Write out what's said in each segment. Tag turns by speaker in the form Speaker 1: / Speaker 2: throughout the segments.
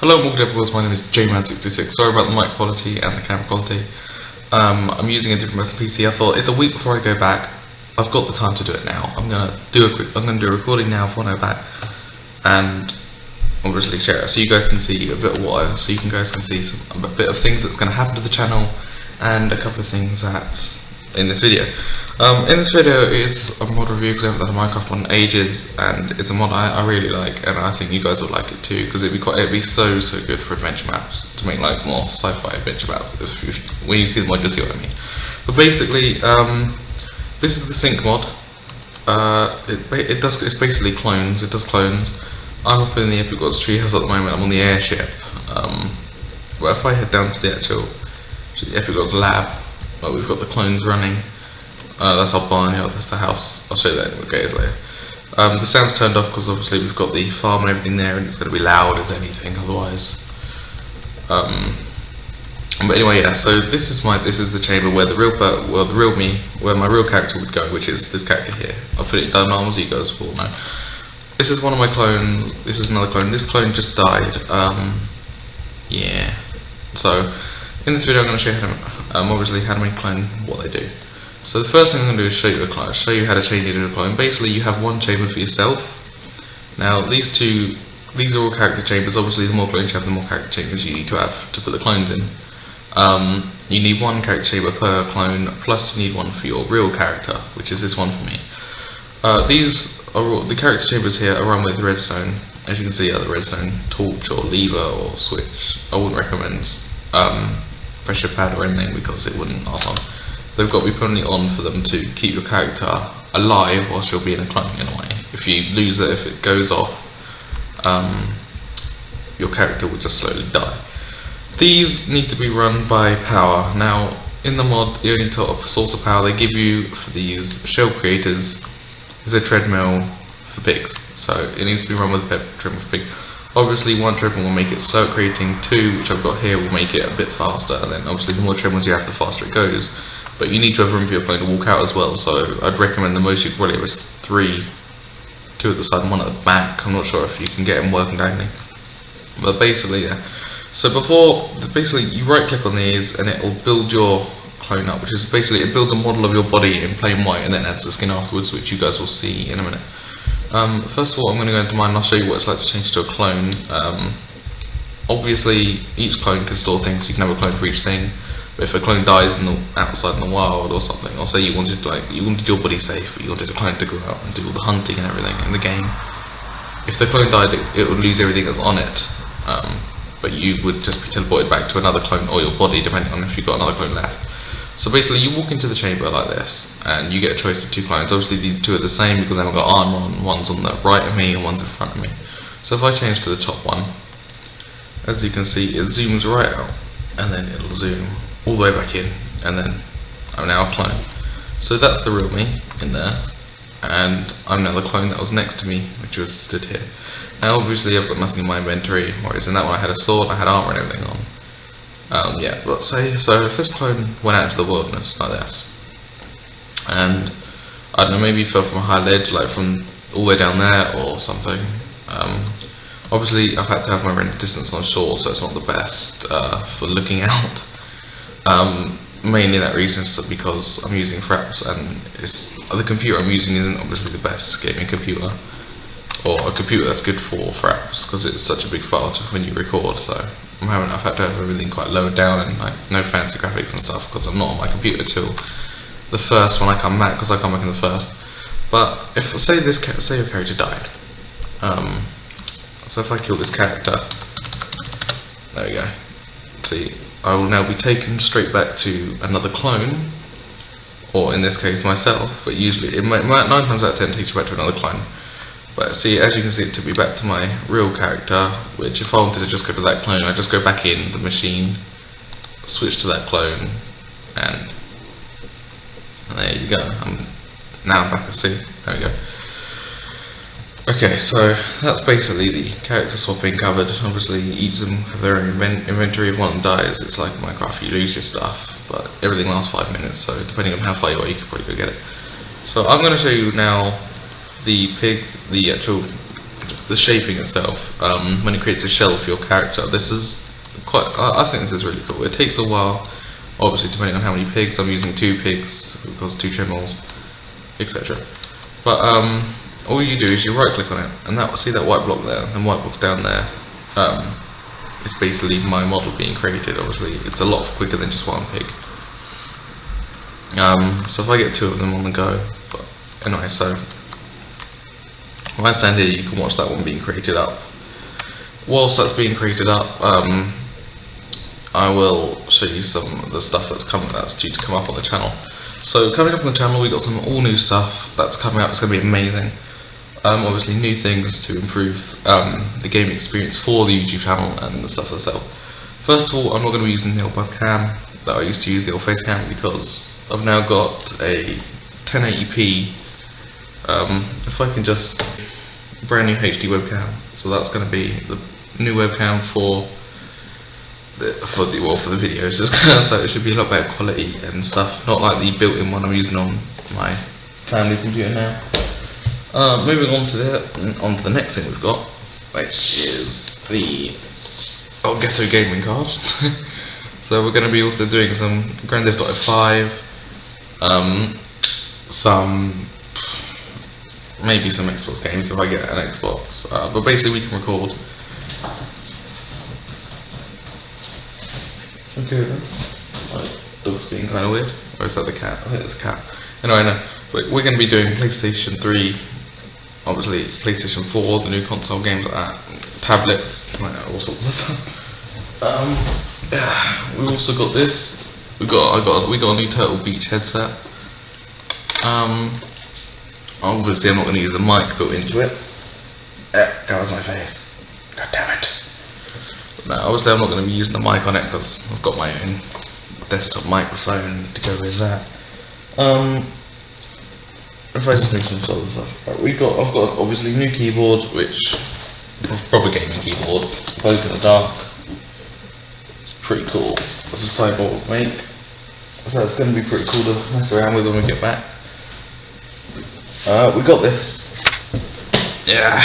Speaker 1: Hello and welcome to Evergirls, my name is JMan66. Sorry about the mic quality and the camera quality. I'm using a different version of PC. I thought it's a week before I go back. I've got the time to do it now. I'm gonna do a recording now before I go back, and obviously share it so you guys can see a bit of what you guys can see a bit of things that's gonna happen to the channel, and a couple of things that's in this video. In this video is a mod review because I haven't done a Minecraft one in ages, and it's a mod I really like, and I think you guys would like it too, because it'd be so good for adventure maps, to make like more sci-fi adventure maps. When you see the mod, you'll see what I mean. But basically, this is the sync mod. It's basically clones. It does clones. I'm up in the Epic Gods treehouse at the moment. I'm on the airship. But if I head down to the actual Epic Gods lab, where we've got the clones running, that's our barnyard, that's the house. I'll show you that in the later. The sound's turned off because obviously we've got the farm and everything there, and it's going to be loud as anything otherwise. But anyway, yeah. So this is the chamber where where my real character would go, which is this character here. I'll put it down normal so you guys will know. This is one of my clones. This is another clone. This clone just died. Yeah. So in this video, I'm going to show you obviously how to make a clone, what they do. So the first thing I'm going to do is show you a clone. Show you how to change it into a clone. Basically, you have one chamber for yourself. Now these are all character chambers. Obviously, the more clones you have, the more character chambers you need to have to put the clones in. You need one character chamber per clone, plus you need one for your real character, which is this one for me. The character chambers here are run with redstone. As you can see, the redstone torch or lever or switch. I wouldn't recommend pressure pad or anything because it wouldn't last long. So they've got to be permanently on for them to keep your character alive whilst you'll be in a clone in a way. If you lose it, if it goes off, your character will just slowly die. These need to be run by power. Now in the mod, the only source of power they give you for these shell creators is a treadmill for pigs. So it needs to be run with a treadmill for pig. Obviously one treadmill will make it slow, creating two, which I've got here, will make it a bit faster, and then obviously the more treadmills you have, the faster it goes. But you need to have room for your clone to walk out as well, so I'd recommend the most you could probably have is 3, 2 at the side and 1 at the back. I'm not sure if you can get them working diagonally. But basically, yeah. So basically you right click on these and it will build your clone up, which is basically, it builds a model of your body in plain white and then adds the skin afterwards, which you guys will see in a minute. First of all, I'm going to go into mine and I'll show you what it's like to change to a clone. Obviously, each clone can store things, so you can have a clone for each thing. But if a clone dies outside in the wild or something, or say you wanted your body safe, but you wanted a clone to go out and do all the hunting and everything in the game, if the clone died, it would lose everything that's on it. But you would just be teleported back to another clone or your body, depending on if you've got another clone left. So basically, you walk into the chamber like this, and you get a choice of 2 clones. Obviously, these 2 are the same because I haven't got armor on. One's on the right of me and one's in front of me. So if I change to the top one, as you can see, it zooms right out, and then it'll zoom all the way back in, and then I'm now a clone. So that's the real me in there, and I'm now the clone that was next to me, which was stood here. Now obviously I've got nothing in my inventory, whereas in that one I had a sword, I had armor and everything on. Yeah, let's say, so if this clone went out into the wilderness like this, and I don't know, maybe fell from a high ledge, like from all the way down there or something. Obviously I've had to have my render distance on shore, so it's not the best for looking out. Mainly that reason is because I'm using Fraps, and the computer I'm using isn't obviously the best gaming computer, or a computer that's good for Fraps, because it's such a big file when you record. So I've had to have everything quite lowered down and like no fancy graphics and stuff, because I'm not on my computer till the first when I come back, because I come back in the first. But if say your character died, so if I kill this character, there we go. See, I will now be taken straight back to another clone, or in this case myself. But usually, 9 times out of 10 takes you back to another clone. But see, as you can see, it took me back to my real character, which if I wanted to just go to that clone, I'd just go back in the machine, switch to that clone, and there you go. I'm now back at sea. There we go. Okay, so that's basically the character swapping covered. Obviously, each of them have their own inventory. If one of them dies, it's like Minecraft, you lose your stuff, but everything lasts 5 minutes, so depending on how far you are, you can probably go get it. So I'm going to show you now the pigs, the actual the shaping itself, when it creates a shell for your character, this is quite, I think this is really cool. It takes a while, obviously depending on how many pigs. I'm using 2 pigs because 2 trimmels, etc. But all you do is you right click on it, and see that white block there, and white block's down there. It's basically my model being created. Obviously it's a lot quicker than just 1 pig. So if I get 2 of them on the go, but anyway, so if I stand here, you can watch that one being created up. Whilst that's being created up, I will show you some of the stuff that's due to come up on the channel. So coming up on the channel, we got some all new stuff that's coming up. It's going to be amazing. Obviously new things to improve the game experience for the YouTube channel and the stuff itself. First of all, I'm not going to be using the old webcam that I used to use, the old face cam, because I've now got a 1080p, if I can just, brand new HD webcam. So that's going to be the new webcam for the videos, so it should be a lot better quality and stuff, not like the built-in one I'm using on my family's computer now. Moving on to the next thing we've got, which is the Elgato gaming card. So we're going to be also doing some Grand Theft Auto 5, maybe some Xbox games if I get an Xbox, but basically we can record. Okay then. My dog's being kind of weird. Or is that the cat? I think it's a cat. Anyway, no. We're going to be doing PlayStation 3, obviously PlayStation 4, the new console games like that, tablets, all sorts of stuff. Yeah, we also got this. We got a new Turtle Beach headset. Obviously I'm not going to use the mic built into it. Covers my face. God damn it. No, obviously I'm not going to be using the mic on it because I've got my own desktop microphone to go with that. If I just move some other stuff. Right, I've got obviously new keyboard, which proper gaming keyboard, glows in the dark. It's pretty cool. It's a cyborg make, so it's going to be pretty cool to mess around with when we get back. We got this. Yeah,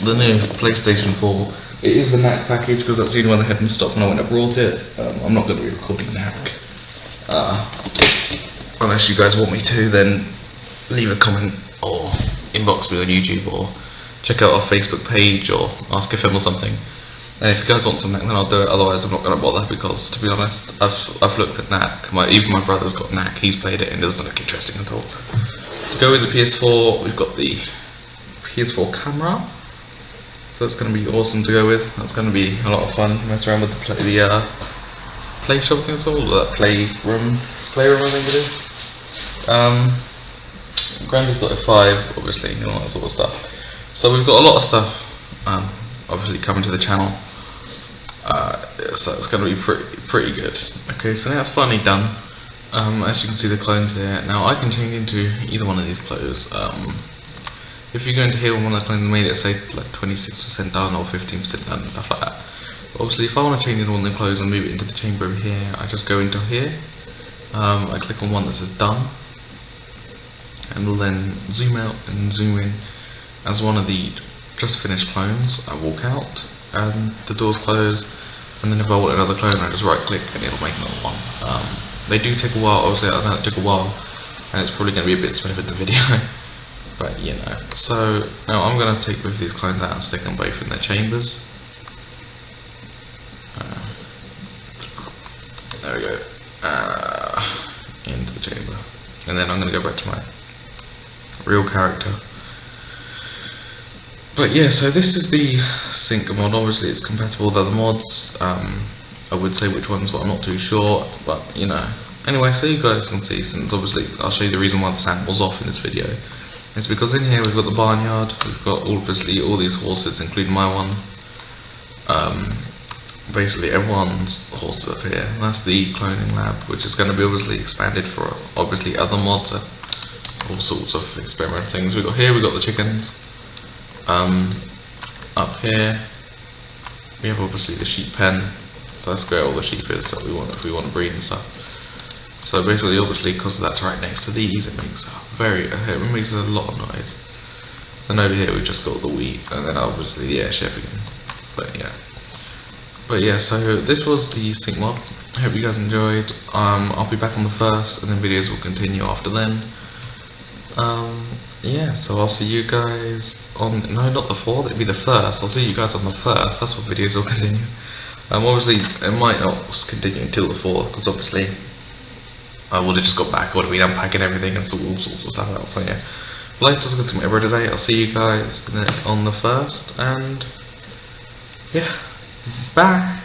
Speaker 1: the new PlayStation 4. It is the NAC package because that's the only one that had in stock when I went and brought it. I'm not going to be recording NAC. Unless you guys want me to, then leave a comment or inbox me on YouTube or check out our Facebook page or ask a film or something. And if you guys want some NAC, then I'll do it. Otherwise, I'm not going to bother because, to be honest, I've looked at NAC. Even my brother's got NAC. He's played it and it doesn't look interesting at all. To go with the PS4, we've got the PS4 camera. So that's going to be awesome to go with. That's going to be a lot of fun. Mess around with the play shop thing, or that playroom I think it is. Grand Theft Auto 5, obviously, and all that sort of stuff. So we've got a lot of stuff, obviously coming to the channel. So it's going to be pretty good. Okay, so now it's finally done. As you can see, the clones here. Now I can change into either one of these clothes. If you're going to hear one of the clones made it say like 26% done or 15% done and stuff like that. But obviously if I want to change into one of the clothes and move it into the chamber over here, I just go into here. I click on one that says done. And will then zoom out and zoom in as one of the just finished clones. I walk out and the doors close, and then if I want another clone I just right click and it'll make another one. They do take a while, obviously I know it took a while and it's probably going to be a bit slow with the video. But you know, so now I'm going to take both of these clones out and stick them both in their chambers. There we go. Into the chamber. And then I'm going to go back to my real character. But yeah, so this is the sync mod. Obviously it's compatible with other mods. I would say which ones, but I'm not too sure. But you know, anyway, so you guys can see, since obviously I'll show you the reason why the sound was off in this video. It's because in here we've got the barnyard, we've got obviously all these horses, including my one. Basically everyone's horses up here. That's the cloning lab, which is going to be obviously expanded for obviously other mods, all sorts of experimental things. We've got here, we've got the chickens. Up here we have obviously the sheep pen, so that's where all the sheep is that we want if we want to breed and stuff. So basically, obviously, because that's right next to these, it makes a lot of noise. Then over here we've just got the wheat, and then obviously the air chef again. But yeah, so this was the sync mod. I hope you guys enjoyed. I'll be back on the 1st, and then videos will continue after then. Yeah, so I'll see you guys on, no, not the 4th, it'll be the 1st. I'll see you guys on the 1st, that's what videos will continue. Obviously, it might not continue until the 4th, because obviously I would have just got back, I would have been unpacking everything and all sorts of stuff out, so yeah. But let's just go to my every day. I'll see you guys on the 1st, and yeah, bye!